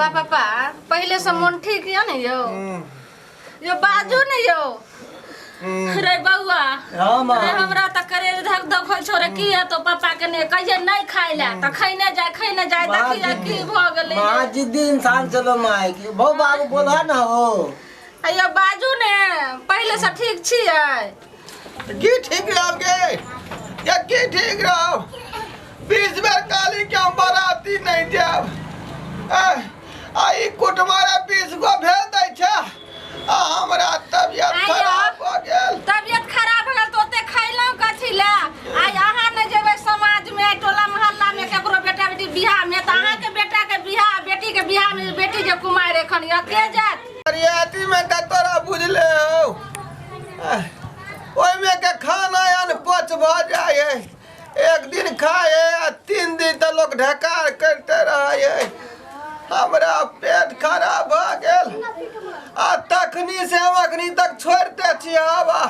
बउआ पापा पहले से मन ठीक है नहीं यो बाजू नहीं यो रे बउआ रे हमरा त करे धक धक होय छोरे की है तो पापा के ने कहिए नहीं खाइला त खैने जाय देखिए की भ गेलै मां जिद्दी इंसान चलो माय की बहु बाबू बोला ना हो अयो बाजू ने पहले से ठीक छियै की ठीक रहोगे या की ठीक रहो 20 बार काली क्यों बराती नहीं जाब आई कुटमारा 20 गो भेज दै छ हमरा तबियत खराब हो गेल तबियत खराब हो गेल तो ओते खैलौ कथि ला आई अहाँ न जेबै समाज में टोला मोहल्ला में केकरो बेटा बेटी बियाह में त अहाँ के बेटा के बियाह बेटी के बियाह में बेटी के कुमार एखन के जात रियाती में का तोरा बुझले हो ओइ में के खाना अन पच भ जाए एक दिन खाए 3 दिन तक लोग ढकार करते रहे हमरा पेट खराब भ गेल आ तखनी से हम अखनी तक छोड़ते छी हवा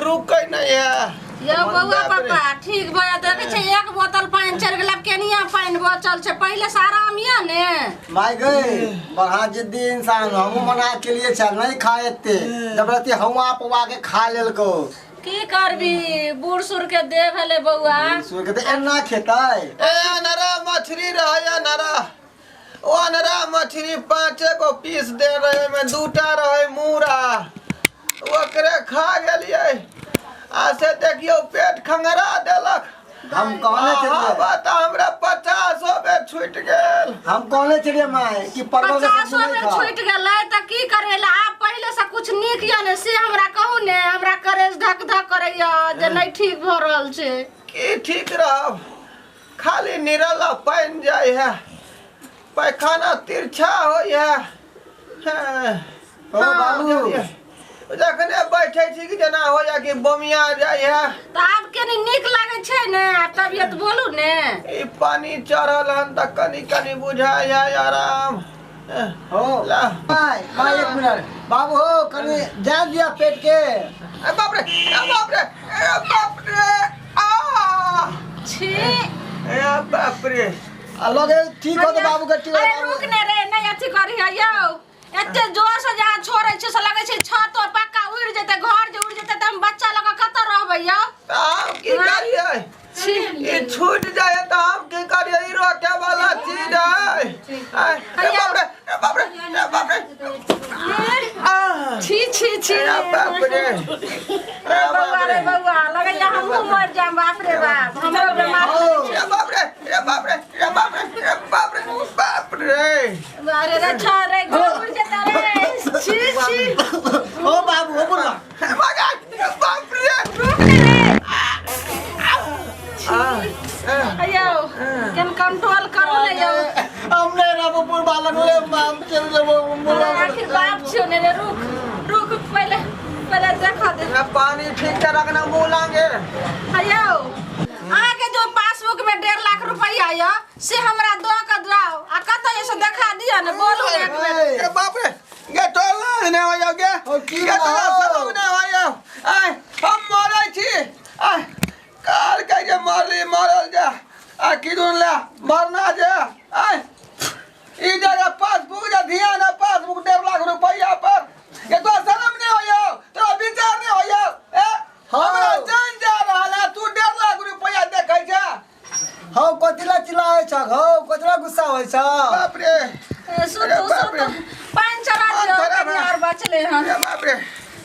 रुकै नहीं है यो बउआ पापा ठीक भया देखे छै एक बोतल पानी चढ़ गेल केनिया पानी बचल छै पहले से आराम या ने माय गए बड़ा जिद्दी इंसान हम मना के लिए चल नहीं खाएते जबरदस्ती हम आपवा के खा लेल को की करबी बूढ़ सुर के दे भेले बउआ सुर के त एना खेतै ए नरा मछली रहे नरा ओ नरा मछली 5 गो पीस दे रहे में 2टा रहे मूरा ओकरे खा गेलिए आ से देखियो पेट खंगरा देलक हम कहने चलिए बात हमरा 50 बे छूट गेल हम कहने चलिए माय कि परवल 50 बे छूट गेलै त की करेला आप पहले से कुछ नीक या ने से हमरा कहू ने हमरा करे धक धक करैया जे नहीं ठीक भ रहल छै की ठीक रहब खाली निरला पाइन जाय है पैखाना तिरछा होय है ओ बाबू जखने बैठे छी कि जना हो जा कि बमिया जाय है त आब केनी नीक लागे छै ने तबियत बोलू ने ई पानी चढ़ल हन त कनी कनी बुझाय है आराम हो ला माय एक मिनट बाबू हो कनी जा दिया पेट के बाप रे बाप रे आ छी बाप रे लगे ठीक हो तो बाबू के ठीक अरे रुक ने रे नहीं अथी करी है यो एते जोर से जहां छोड़े छै से लगे छै छत तो पक्का उड़ जेते घर जे उड़ जेते त हम बच्चा लगा कत रहबै यो हम की करिए ये छूट जाए त हम की करिए ई रोके वाला चीज है बाप रे छी बाप रे अरे बउआ लगे हम मर जाम बाप रे बाप हमरो बीमार बाप रे अरे रे छोरे उड़ जेता रे छी ओ बाबू हो बोला बाप रे रुक रे अयो केन कंट्रोल करो ले यो हमने रबपुर वाला ले माम चल देबो आखिर बाप छो ने रे रुक पहले देखा दे पानी ठीक से रखना मुंह लांगे अयो आगे जो पासबुक में 1.5 लाख रुपया आया से हमरा दो के दराओ आ कत ऐसे देखा दिया ने बोलू एक बेर बाप रे गे टोला ने हो जाओ गे गे टोला सब ने हो जाओ आय हम मरै छी आय काल के जे मरल जा आ किदुन ला मरना जे आय ई जगह पासबुक जा ध्यान है पासबुक 1.5 लाख रुपया पर ये तो शर्म नहीं हो जाओ तो विचार नहीं हो जाओ हमरा जान जा रहा है तू 1.5 लाख रुपया देखै छ हो कोतिला चिल्लाए छ हो कोतिला गुस्सा होय छ बाप रे सुतो पानी चढ़ा दियो और बचले हन बाप रे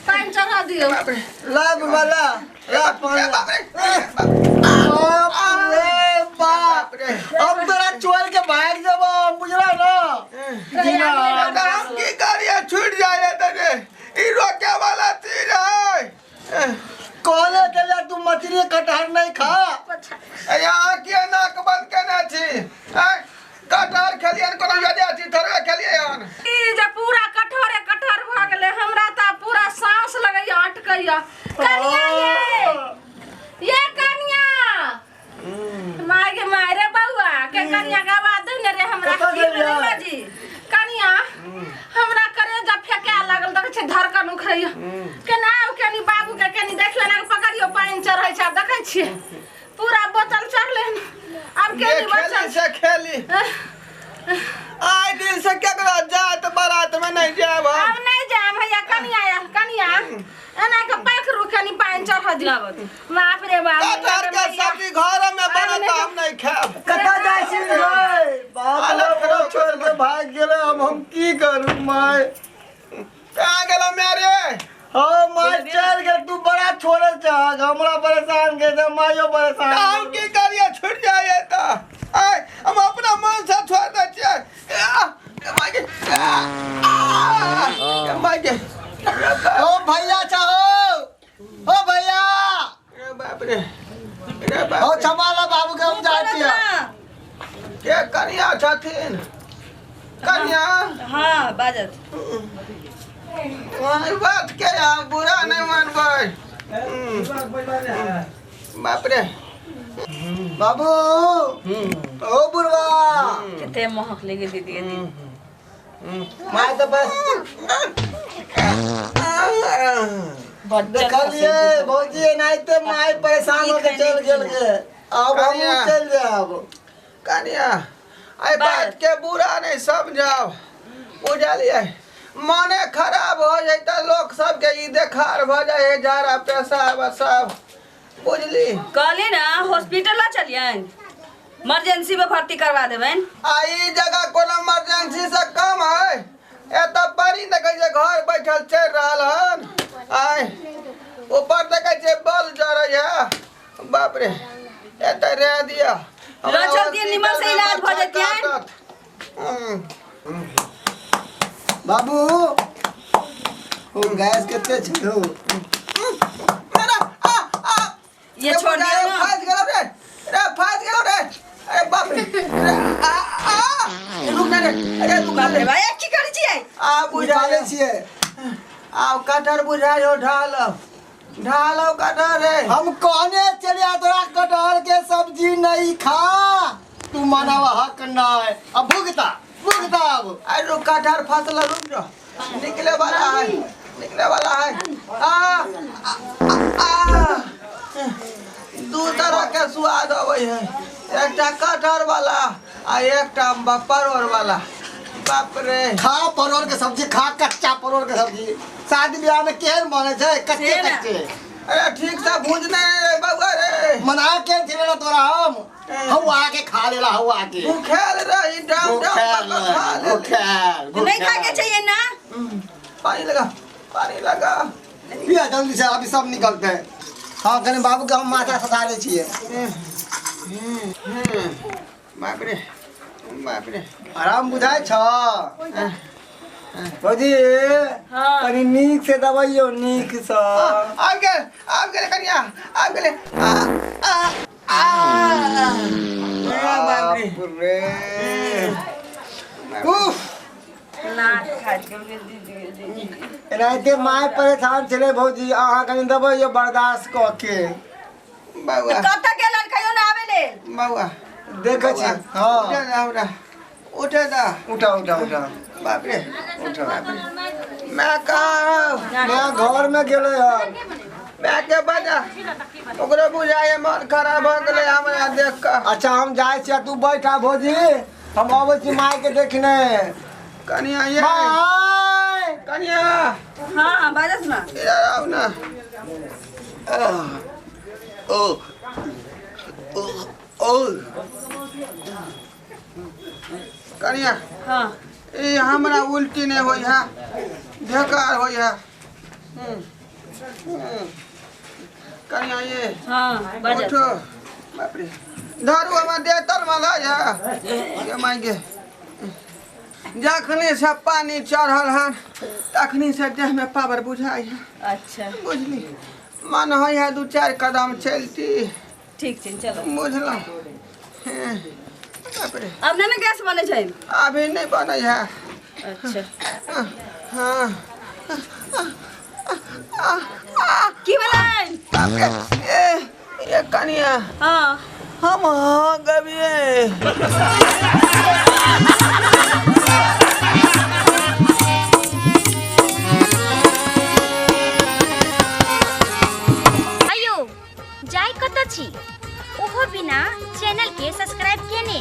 पानी चढ़ा दियो बाप रे लाग वाला बाप रे अब तोरा चोर के भाग देबो बुझला ना की करिए छूट जाए तने ई रोके वाला चीज है कहले के लिए तू मछली कटहर नहीं खा यहाँ के नाक बंद करना छी कटहर खेलियन कोनो याद छी थोड़ा खेलिए हन ई जे पूरा कठोर भ गेले हमरा त पूरा सांस लगैया अटकैया कनिया ये कनिया मारे बउआ के कनिया गवा दे ने रे हमरा की जी कनिया हमरा करे जब फेंका लागल देखे छै धड़कन उखैया केना केनी बाबू के केनी देखियो ना पकड़ियो पानी चढ़ै छै देखे छियै पूरा बोतल चढ़ले अब केनी बचल से खेली आई दिल से क्या करा जात बारात में नहीं जाब अब नहीं जा भैया कनिया एना के पाख रुखनी पान चढ़ दिलावत बाप रे बाप कटहर के सब्जी घर में बनत हम नहीं खाब कता जाइसी रे बाप रे छोड़ के भाग गेले हम की करू माय कहां गेलो मेरे हो माय चल के तू बड़ा छोड़े जा हमरा परेशान के दे मायो परेशान हम की करिए छूट जाए तो आई हम अपना मन से छोड़ दे छे मागे ओ भैया चाहो ओ भैया रे बाप रे ओ चमाला बाबू के हम जाती है के कनिया छथिन कनिया हां बाजत वही बात के यहाँ बुरा नहीं मानबै बाप रे बाबू ओ बुढ़वा कितने महक लगे दीदी माय तो बस देखलिए भौजी नाइते माय परेशान होके चल गेल के अब हम चल जाब कनिया आई बात के बुरा नहीं समझाओ बुझलिए मने खराब हो जाए तो लोग सबके ई देखार भ जाए जारा पेशाब सब बुझली कहली ना हॉस्पिटल ला चलियन इमरजेंसी में भर्ती करवा देबन आई जगह कोनो इमरजेंसी से कम है एत बड़ी देखे जे घर बैठल चल रहल हन आई ऊपर देखे जे बल जरय है बाप रे एत रे दिया लो चल दिए निमन से इलाज भ जतियन बाबू ओ गैस कितने छो ये छोड़ दियो ना फाज गेलो रे अरे बाप रे रुक ना रे अरे रुक ना रे भाई की करी छी आ बुझाले छिए आ कटहर बुझायो ढालो कटहर रे हम कहने चलिया तोरा कटहर के सब्जी नहीं खा तू मानव हक ना है अब भुगता अब अरे रुक कटहर फसल रुक जा निकले वाला है दू तरह के स्वाद आवे है एकटा कटहर वाला आ एकटा परोर वाला बाप रे खा परोर के सब्जी खा कच्चा परोर के सब्जी शादी ब्याह में केहन बने छे कच्चे कच्चे अरे ठीक से भूजने रे बाबा रे मना के छिलेला तोरा हम आके खा लेला आके भूखेल रही डाम खा ले नहीं खा के चाहिए ना पानी लगा पिया जल्दी से अभी सब निकलते हैं हाँ कने बाबू के हम माथा सता दे छिए बाप रे आराम बुझाय छ भौजी कनी नीक से दबाइयो नीक से आप गेले कनिया आप गेले बाप रे उफ नाक खाज के दीदी एनाइते माय परेशान छले भौजी अहाँ कनी दबाइयो बर्दाश्त क के बाबा कत के लड़कायो ना आवेले बाबा देखे छी हां उठे दा उठा बाप रे उठा मैं कहाँ मैं घर में गेले हम मैं के बजा ओकरे बुझाए मन खराब हो गेले हमरा देख के अच्छा हम जाय छी तू बैठा भौजी हम आबै छी माय के देखने कनिया ये माय कनिया हां बाजस ना इधर आओ ना ओ कनिया हां ए हमरा उल्टी नहीं होई है ढेकार होई है कनिया ये हां बाजस उठो बाप रे दारू में देतर मला ये मांगे जखनी से पानी चढ़ल हन तखनी से देह में पावर बुझाई है अच्छा बुझली मन होई है 2-4 कदम चलती ठीक छै चलो बुझलो अब ना गैस बने छै अभी नहीं बने है अच्छा हाँ की बनाई ये कनिया हां हम गबिए आयो जाय कत छी ओहो ओहो बिना चैनल के सब्सक्राइब केने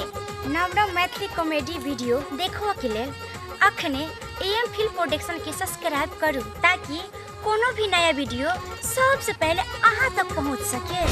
नव नव मैथिली कॉमेडी वीडियो देखो के लेल अखने एम फिल्म प्रोडक्शन के सब्सक्राइब करू ताकि कोनो भी नया वीडियो सबसे पहले अहाँ तक पहुँच सके।